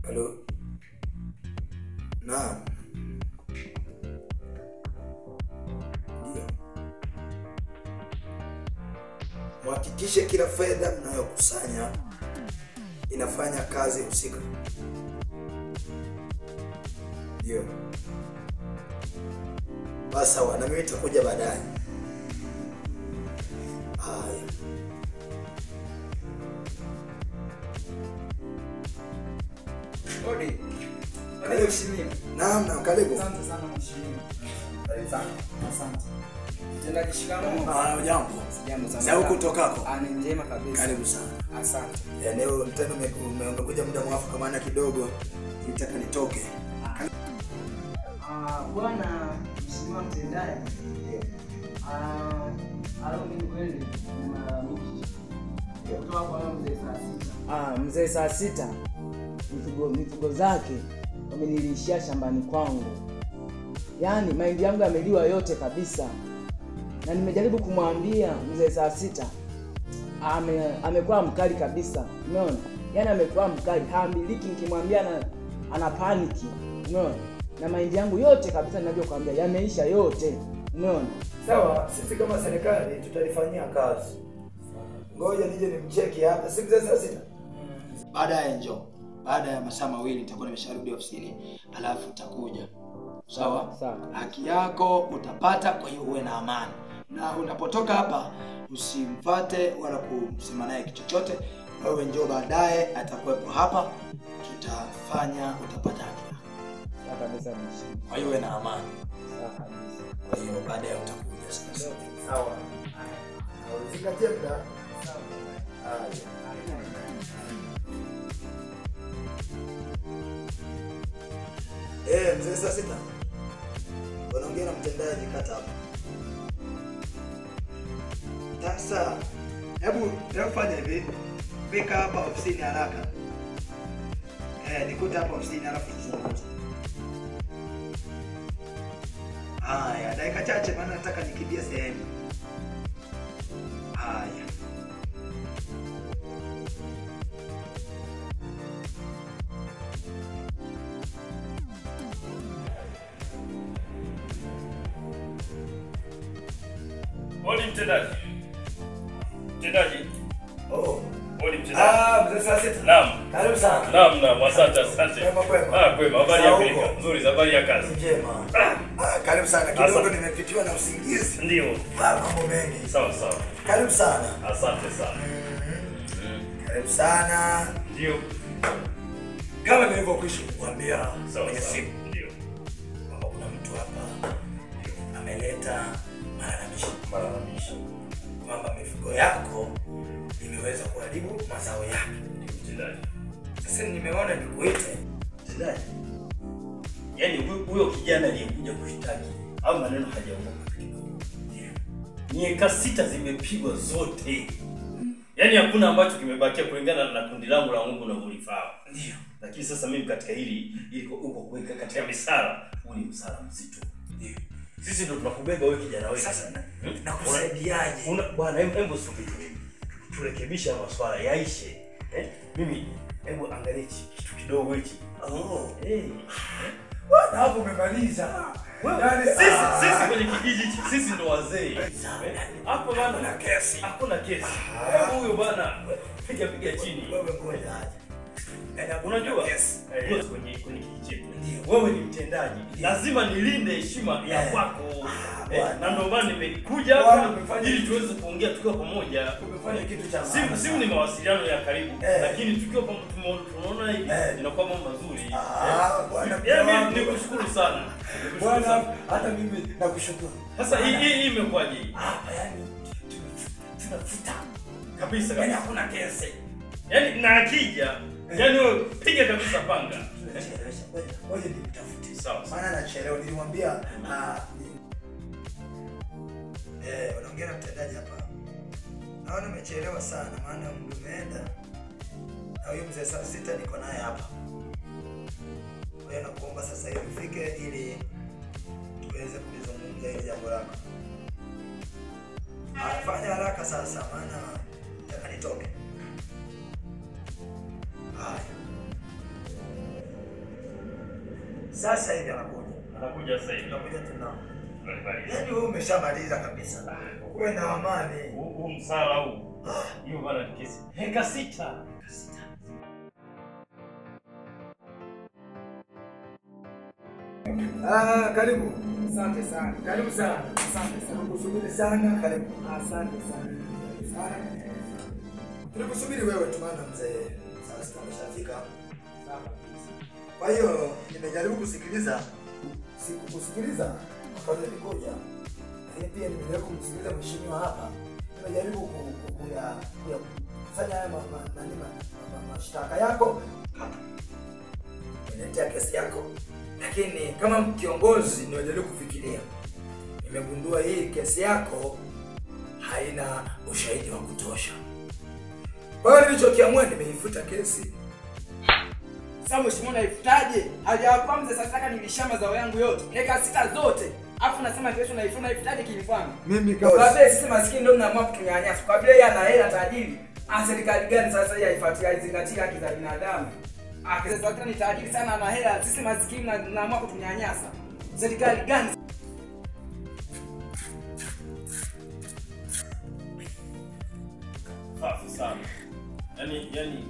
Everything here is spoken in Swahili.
Halo. Naam. Ndio. Mhakikishe kila fedha mnayokusanya inafanya kazi husika. Ndio. Basi sawa, na mimi nitakuja baadaye. Haya. Odi. Karibu mheshimiwa. Naam, karibu. Asante sana mheshimiwa. Karibu sana. Asante. Mtendaji shikamoo. Jambo. Jambo sana. Sasa huko utokako? Ni njema kabisa. Karibu sana. Asante. Leo mtendo umekuja muda mwafaka maana kidogo nitaka nitoke. Bwana mheshimiwa mtendaji. Alo mimi kweli na mimi. Kutoka kwa mzee saa 6. Mzee saa 6. Mifugo zake wamenilishia shambani kwangu. Yaani mahindi yangu yameliwa yote kabisa. Na nimejaribu kumwambia mzee saa 6. Amekuwa mkali kabisa. Umeona? Yaani amekuwa mkali, haambiliki nikimwambia ana paniki. Umeona? Na mahindi yangu yote kabisa ninavyokuambia yameisha yote. Umeona? Sawa, sisi kama serikali tutalifanyia kazi. Ngoja nije nimcheki hapa siku za saa 6. Baadaye njoo. Baada ya masaa mawili nitakuwa nimesharudi ofisini, alafu utakuja. Sawa? Sawa. Haki yako utapata, kwa hiyo uwe na amani. Na unapotoka hapa usimfuate wala kusema naye kitu chochote. Wewe njoo baadaye, atakuwepo hapa. Tutafanya, utapata haki yako. Sawa kabisa mheshimiwa. Kwa hiyo uwe na amani. Sawa kabisa. Kwa hiyo baadaye utakuja sasa. Sawa. Uzingatie muda. Sawa. Mzee saa 6. Wanaongea na mtendaji kata hapa. Sasa, hebu fanya hivi. Fika hapa ofisini haraka. Nikuta hapa ofisini alafu tuzungumze. Haya, dakika chache maana nataka nikimbie sehemu. Haya. Odi mtendaji. Mtendaji. Oh. Odi mtendaji. Mzee saa 6. Naam. Karibu sana. Naam, asante. Kwema. Kwema. Habari ya Afrika. Nzuri, habari ya kazi. Njema. Karibu sana. Kidogo nimepitiwa na usingizi. Ndio. Mambo mengi. Sawa. Karibu sana. Asante sana. Karibu sana. Ndio. Kama nilivyokwisha kukuambia kwenye Sawa. simu. Ndio. Kwamba kuna mtu hapa ameleta malalamishi kwamba mifugo yako imeweza kuharibu mazao yake. Mtendaji. Sasa nimeona nikuite. Mtendaji. Yaani huyo kijana aliyekuja kushtaki au maneno hajaogopa kidogo. Miaka 6 zimepigwa zote. Yaani hakuna ambacho kimebakia kulingana na kundi langu la Mungu na ulifahamu. Ndio. Lakini sasa mimi katika hili uko kuweka katika misara, huu ni msara mzito. Ndio. Sisi ndo tunakubeba wewe kijana wewe. Sasa nakusaidiaje? Bwana hebu subiri. Turekebisha maswala yaishe. Mimi hebu angalia kitu kidogo hichi. Bwana hapo umemaliza. Yaani sisi kwenye kijiji sisi ndo wazee. Hapo bwana Hakuna kesi. Hakuna kesi. Hebu huyo bwana piga chini. Wewe ngoja aje. Unajua kwenye kijiji chetu wewe ni mtendaji, lazima nilinde heshima ya kwako. Na ndio maana nimekuja ili tuweze kuongea tukiwa pamoja. Umefanya kitu cha maana. Simu ni mawasiliano ya karibu, lakini tukiwa pamoja tunaona hivi inakuwa mambo mazuri. Bwana mimi nikushukuru sana. Bwana hata mimi nakushukuru. Sasa hii imekwaje? Yani tunafuta kabisa. Yaani hakuna kesi. Yaani na akija, yaani wewe piga kabisa panga. Wewe nitafute. Sawa. Maana nachelewa, nilimwambia unaongea na mtendaji hapa. Naona umechelewa sana maana muda umeenda. Na huyo mzee saa 6 niko naye hapa. Kwa hiyo nakuomba sasa hivi ufike ili tuweze kulizungumza hili jambo lako. Fanya haraka sasa maana nataka nitoke. Haya. Sasa hivi anakuja. Anakuja sasa hivi. Anakuja tena. Barabara. Yaani wewe umeshamaliza kabisa. Wewe na amani. Huu msala huu. Hiyo bana ni kesi. Heka 6. Karibu. Asante sana. Karibu sana. Asante sana. Tunakusubiri sana, karibu. Asante sana. Tunakusubiri wewe tu maana mzee. Sasa tumeshafika. Sawa kabisa. Kwa hiyo nimejaribu kusikiliza. Sikukusikiliza kwa nini nilikuja. Lakini pia nimejaribu kumsikiliza mheshimiwa hapa. Nimejaribu kufanya haya mashtaka yako. Niletea kesi yako. Lakini kama kiongozi nimejaribu kufikiria. Nimegundua hii kesi yako haina ushahidi wa kutosha. Kwa hiyo nilichokiamua nimeifuta kesi. Sasa mheshimiwa naifutaje? Hajawapo mzee sasa nilisha mazao yangu yote. Heka 6 zote. Alafu nasema kesho naifutaje kilifanya? Mimi kwa vile sisi maskini ndio mnaamua kutunyanyasa. Kwa vile yeye ana hela tajiri. Serikali gani sasa hii haifuatilia izingatia haki za binadamu? Akisema ni tajiri sana ana hela, sisi maskini tunaamua kutunyanyasa. Serikali gani? Safi sana. Yaani